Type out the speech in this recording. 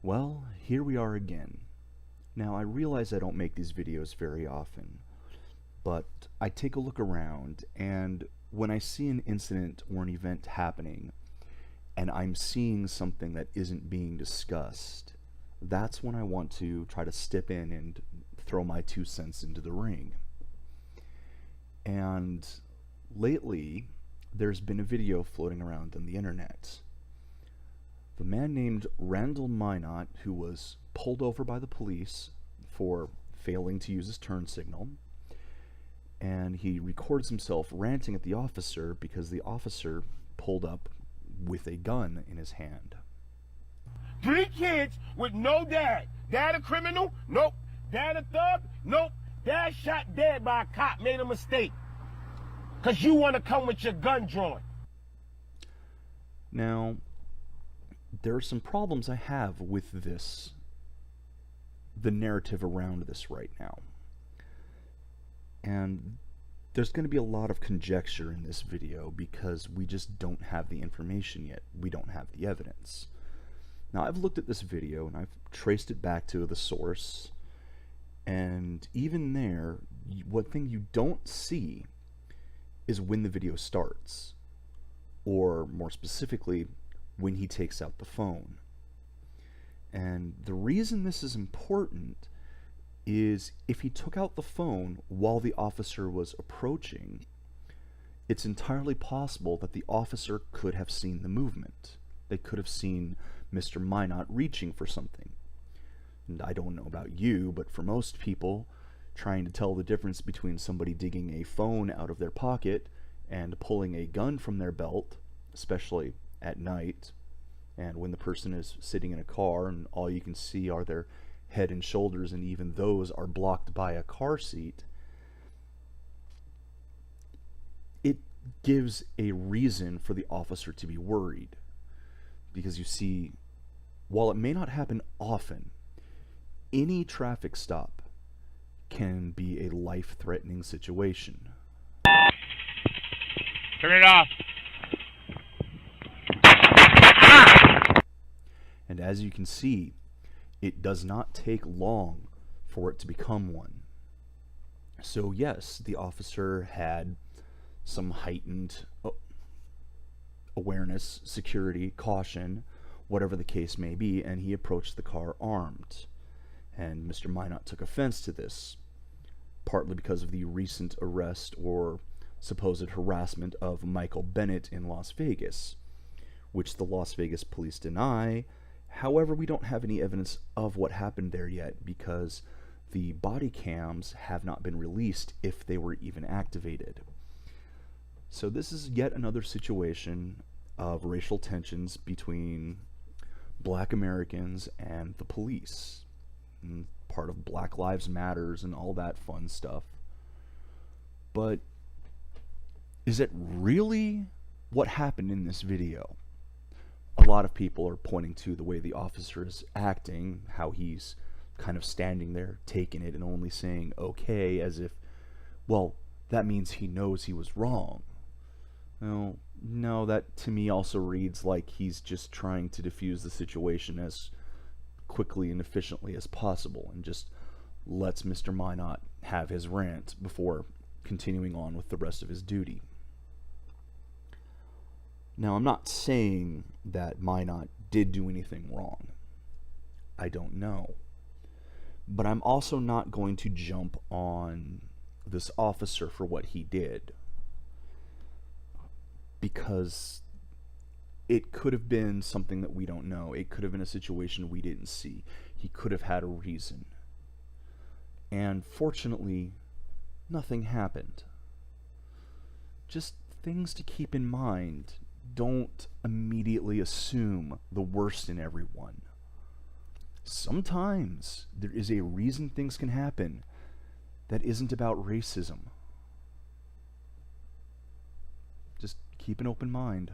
Well, here we are again. Now, I realize I don't make these videos very often, but I take a look around, and when I see an incident or an event happening, and I'm seeing something that isn't being discussed, that's when I want to try to step in and throw my 2 cents into the ring. And lately, there's been a video floating around on the internet. The man named Randell Minott, who was pulled over by the police for failing to use his turn signal, and he records himself ranting at the officer because the officer pulled up with a gun in his hand. 3 kids with no dad. Dad a criminal? Nope. Dad a thug? Nope. Dad shot dead by a cop, made a mistake. Because you want to come with your gun drawn. Now, there are some problems I have with this, the narrative around this right now. And there's going to be a lot of conjecture in this video because we just don't have the information yet. We don't have the evidence. Now, I've looked at this video and I've traced it back to the source, and even there, one thing you don't see is when the video starts, or more specifically, when he takes out the phone. And the reason this is important is if he took out the phone while the officer was approaching, it's entirely possible that the officer could have seen the movement. They could have seen Mr. Minott reaching for something. And I don't know about you, but for most people, trying to tell the difference between somebody digging a phone out of their pocket and pulling a gun from their belt, especially at night, and when the person is sitting in a car and all you can see are their head and shoulders, and even those are blocked by a car seat, it gives a reason for the officer to be worried. Because you see, while it may not happen often, any traffic stop can be a life-threatening situation. Turn it off. And as you can see, it does not take long for it to become one. So yes, the officer had some heightened awareness, security, caution, whatever the case may be, and he approached the car armed. And Mr. Minott took offense to this, partly because of the recent arrest or supposed harassment of Michael Bennet in Las Vegas, which the Las Vegas police deny. However, we don't have any evidence of what happened there yet because the body cams have not been released if they were even activated. So this is yet another situation of racial tensions between Black Americans and the police, and part of Black Lives Matters and all that fun stuff. But is it really what happened in this video? A lot of people are pointing to the way the officer is acting, how he's kind of standing there, taking it, and only saying okay, as if, well, that means he knows he was wrong. Well, no, that to me also reads like he's just trying to diffuse the situation as quickly and efficiently as possible, and just lets Mr. Minott have his rant before continuing on with the rest of his duty. Now, I'm not saying that Minott did do anything wrong. I don't know. But I'm also not going to jump on this officer for what he did, because it could have been something that we don't know. It could have been a situation we didn't see. He could have had a reason. And fortunately, nothing happened. Just things to keep in mind. Don't immediately assume the worst in everyone. Sometimes there is a reason things can happen that isn't about racism. Just keep an open mind.